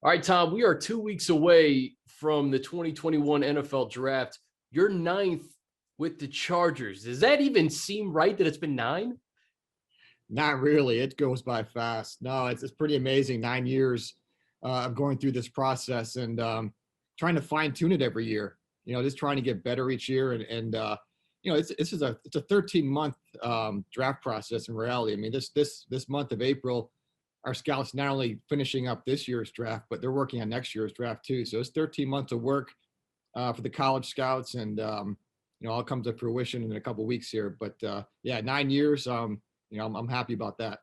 All right, Tom, we are 2 weeks away from the 2021 NFL draft. You're ninth with the Chargers. Does that even seem right that it's been nine? Not really. It goes by fast. No, it's pretty amazing. 9 years of going through this process and trying to fine tune it every year. Just trying to get better each year. And it's a 13-month draft process in reality. I mean, this month of April, our scouts not only finishing up this year's draft, but they're working on next year's draft too. So it's 13 months of work for the college scouts, and all comes to fruition in a couple of weeks here. But yeah, 9 years. I'm happy about that.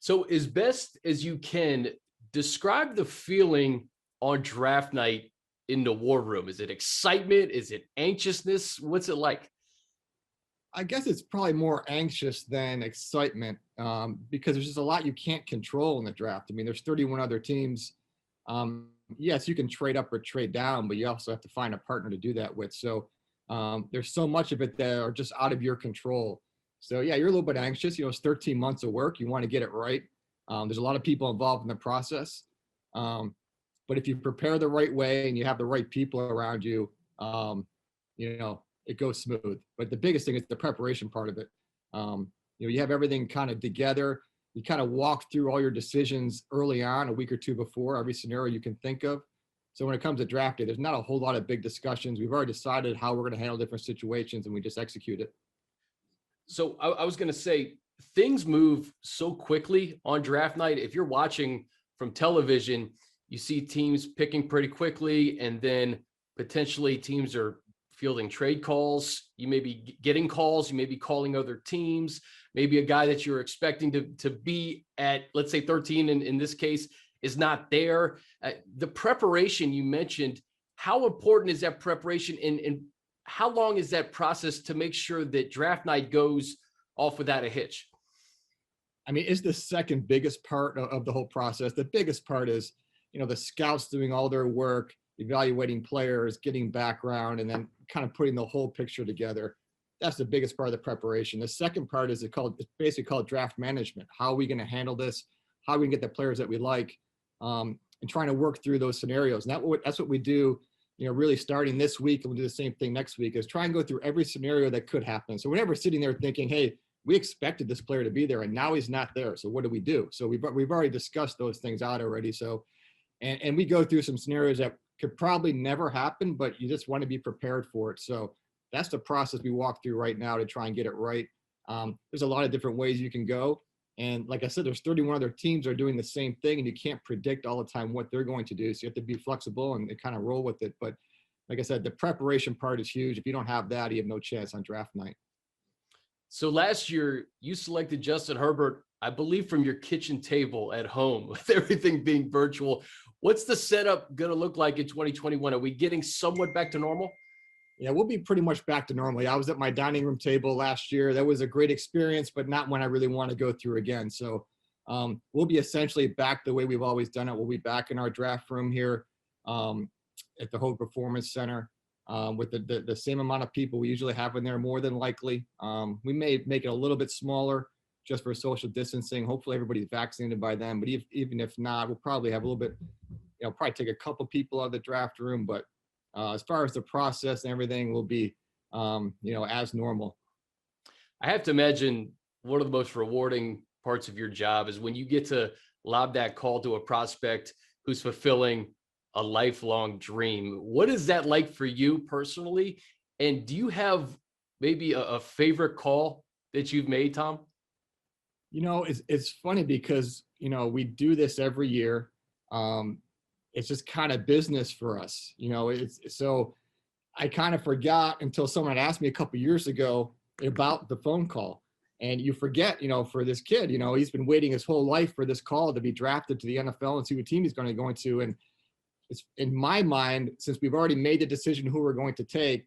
So, as best as you can, describe the feeling on draft night in the war room. Is it excitement? Is it anxiousness? What's it like? I guess it's probably more anxious than excitement because there's just a lot you can't control in the draft. I mean, there's 31 other teams. Yes, you can trade up or trade down, but you also have to find a partner to do that with. So there's so much of it that are just out of your control. So yeah, you're a little bit anxious. It's 13 months of work. You want to get it right. There's a lot of people involved in the process. But if you prepare the right way and you have the right people around you, it goes smooth. But the biggest thing is the preparation part of it. You have everything kind of together. You kind of walk through all your decisions early on, a week or two before, every scenario you can think of. So when it comes to draft day, there's not a whole lot of big discussions. We've already decided how we're going to handle different situations, and we just execute it. So, I was going to say things move so quickly on draft night. If you're watching from television, you see teams picking pretty quickly, and then potentially teams are fielding trade calls. You may be getting calls. You may be calling other teams. Maybe a guy that you're expecting to be at, let's say 13 in this case, is not there. The preparation you mentioned, how important is that preparation, and how long is that process to make sure that draft night goes off without a hitch? I mean, it's the second biggest part of the whole process. The biggest part is, the scouts doing all their work, evaluating players, getting background, and then kind of putting the whole picture together. That's the biggest part of the preparation. The second part is it's basically called draft management. How are we going to handle this? How are we going to get the players that we like? And trying to work through those scenarios. And that's what we do, really starting this week, and we'll do the same thing next week, is try and go through every scenario that could happen. So we're never sitting there thinking, hey, we expected this player to be there and now he's not there. So what do we do? So we've already discussed those things out already. So, and we go through some scenarios that could probably never happen, but you just want to be prepared for it. So that's the process we walk through right now to try and get it right. There's a lot of different ways you can go. And like I said, there's 31 other teams that are doing the same thing, and you can't predict all the time what they're going to do. So you have to be flexible and kind of roll with it. But like I said, the preparation part is huge. If you don't have that, you have no chance on draft night. So last year, you selected Justin Herbert, I believe, from your kitchen table at home, with everything being virtual. What's the setup going to look like in 2021? Are we getting somewhat back to normal? Yeah, we'll be pretty much back to normal. I was at my dining room table last year. That was a great experience, but not one I really want to go through again. So we'll be essentially back the way we've always done it. We'll be back in our draft room here at the Hope Performance Center with the same amount of people we usually have in there, more than likely. We may make it a little bit smaller just for social distancing. Hopefully everybody's vaccinated by then. But even if not, we'll probably have a little bit, probably take a couple people out of the draft room. But as far as the process and everything will be, as normal. I have to imagine one of the most rewarding parts of your job is when you get to lob that call to a prospect who's fulfilling a lifelong dream. What is that like for you personally? And do you have maybe a favorite call that you've made, Tom? It's funny because, we do this every year. It's just kind of business for us. So I kind of forgot until someone asked me a couple years ago about the phone call. And you forget, for this kid, he's been waiting his whole life for this call to be drafted to the NFL and see what team he's going to go into. And it's, in my mind, since we've already made the decision who we're going to take,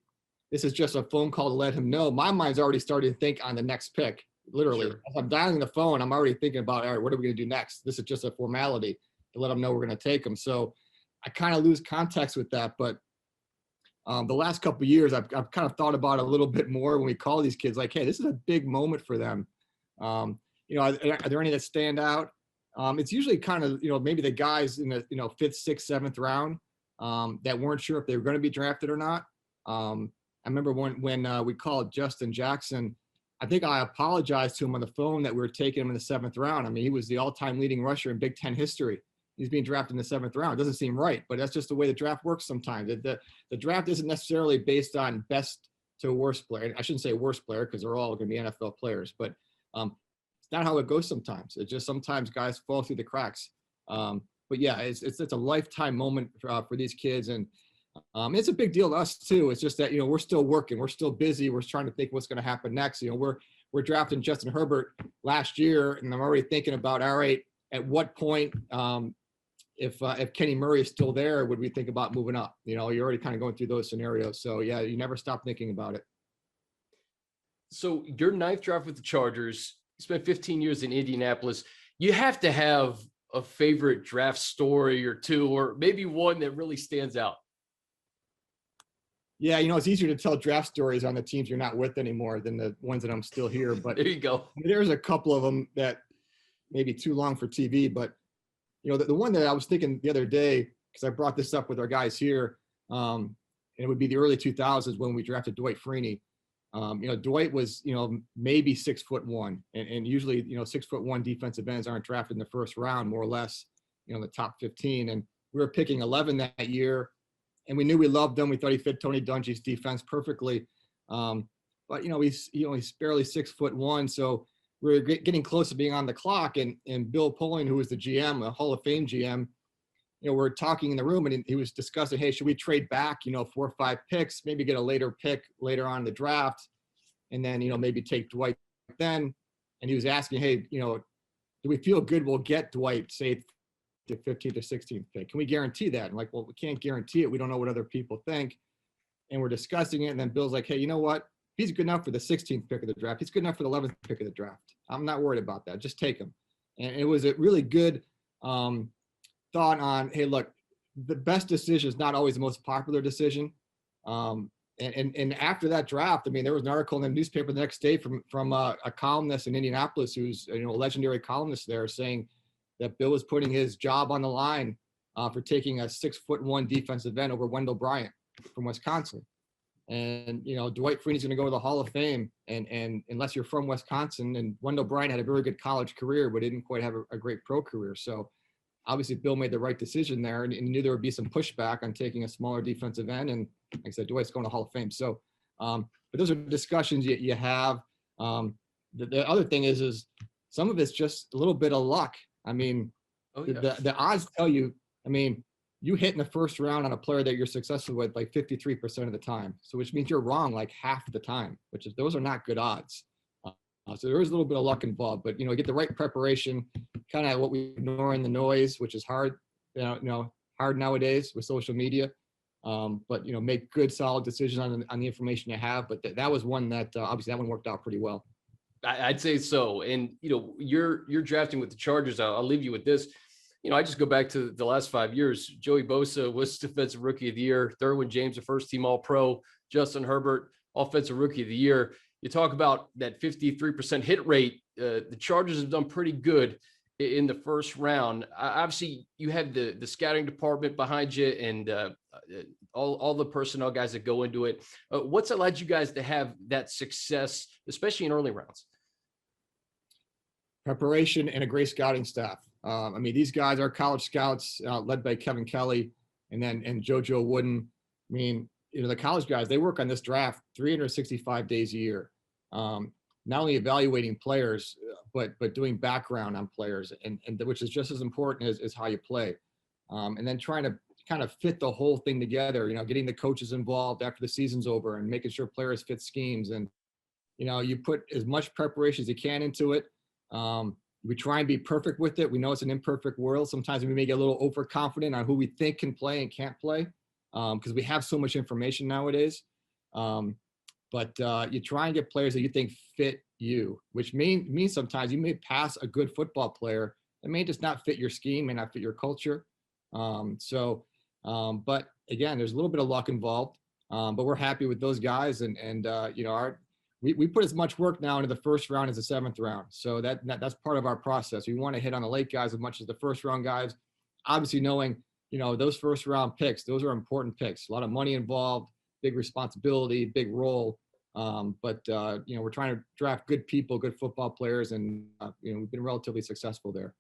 this is just a phone call to let him know. My mind's already starting to think on the next pick, literally. Sure. As I'm dialing the phone, I'm already thinking about, all right, what are we going to do next? This is just a formality to let them know we're going to take them. So I kind of lose context with that. But the last couple of years, I've kind of thought about it a little bit more when we call these kids like, hey, this is a big moment for them. Are there any that stand out? It's usually kind of, maybe the guys in the, fifth, sixth, seventh round that weren't sure if they were going to be drafted or not. I remember when we called Justin Jackson, I think I apologized to him on the phone that we were taking him in the seventh round. I mean, he was the all-time leading rusher in Big Ten history. He's being drafted in the seventh round. It doesn't seem right, but that's just the way the draft works sometimes. The draft isn't necessarily based on best to worst player. I shouldn't say worst player because they're all going to be NFL players, but it's not how it goes sometimes. It's just sometimes guys fall through the cracks. But yeah, it's a lifetime moment for these kids, and it's a big deal to us too. It's just that we're still working, we're still busy, we're trying to think what's going to happen next. We're drafting Justin Herbert last year, and I'm already thinking about, all right, at what point, if Kenny Murray is still there, would we think about moving up? You're already kind of going through those scenarios. So yeah, you never stop thinking about it. So your ninth draft with the Chargers, you spent 15 years in Indianapolis. You have to have a favorite draft story or two, or maybe one that really stands out. Yeah, it's easier to tell draft stories on the teams you're not with anymore than the ones that I'm still here. But there you go. There's a couple of them that maybe too long for TV, but the one that I was thinking the other day, because I brought this up with our guys here, and it would be the early 2000s when we drafted Dwight Freeney. Dwight was, maybe 6'1", and usually, 6'1" defensive ends aren't drafted in the first round, more or less, in the top 15. And we were picking 11 that year, and we knew we loved him. We thought he fit Tony Dungy's defense perfectly. But he's barely 6'1", so we were getting close to being on the clock. And Bill Pulling, who was the GM, a Hall of Fame GM, we're talking in the room, and he was discussing, hey, should we trade back, 4 or 5 picks, maybe get a later pick later on in the draft, and then, maybe take Dwight then. And he was asking, hey, do we feel good we'll get Dwight, say, the 15th or 16th pick? Can we guarantee that? And like, well, we can't guarantee it. We don't know what other people think. And we're discussing it. And then Bill's like, hey, you know what? He's good enough for the 16th pick of the draft. He's good enough for the 11th pick of the draft. I'm not worried about that. Just take him. And it was a really good thought on, hey, look, the best decision is not always the most popular decision. And after that draft, I mean, there was an article in the newspaper the next day from a columnist in Indianapolis who's a legendary columnist there, saying that Bill was putting his job on the line for taking a 6'1" defensive end over Wendell Bryant from Wisconsin. And Dwight Freeney's going to go to the Hall of Fame, and unless you're from Wisconsin, and Wendell Bryant had a very good college career, but didn't quite have a great pro career. So obviously Bill made the right decision there, and knew there would be some pushback on taking a smaller defensive end. And like I said, Dwight's going to Hall of Fame. So, but those are discussions you have. The other thing is some of it's just a little bit of luck. I mean, the odds tell you, I mean, you hit in the first round on a player that you're successful with like 53% of the time. So which means you're wrong like half the time, those are not good odds. So there is a little bit of luck involved, but get the right preparation, kind of what we ignore in the noise, which is hard, hard nowadays with social media. But make good, solid decisions on the information you have. But that was one that obviously that one worked out pretty well. I'd say so. And you're drafting with the Chargers. I'll leave you with this. I just go back to the last 5 years. Joey Bosa was Defensive Rookie of the Year. Derwin James, a first-team All-Pro. Justin Herbert, Offensive Rookie of the Year. You talk about that 53% hit rate. The Chargers have done pretty good in the first round. Obviously, you have the scouting department behind you, and all the personnel guys that go into it. What's allowed you guys to have that success, especially in early rounds? Preparation and a great scouting staff. I mean, these guys are college scouts, led by Kevin Kelly and JoJo Wooden. I mean, the college guys, they work on this draft 365 days a year. Not only evaluating players, but doing background on players, and which is just as important as how you play. And then trying to kind of fit the whole thing together, getting the coaches involved after the season's over and making sure players fit schemes. And, you put as much preparation as you can into it. We try and be perfect with it. We know it's an imperfect world. Sometimes we may get a little overconfident on who we think can play and can't play, because we have so much information nowadays. But you try and get players that you think fit you, which means sometimes you may pass a good football player that may just not fit your scheme, may not fit your culture. But again, there's a little bit of luck involved. But we're happy with those guys, and we put as much work now into the first round as the seventh round. So that's part of our process. We want to hit on the late guys as much as the first round guys. Obviously, knowing, those first round picks, those are important picks. A lot of money involved, big responsibility, big role. But we're trying to draft good people, good football players, and we've been relatively successful there.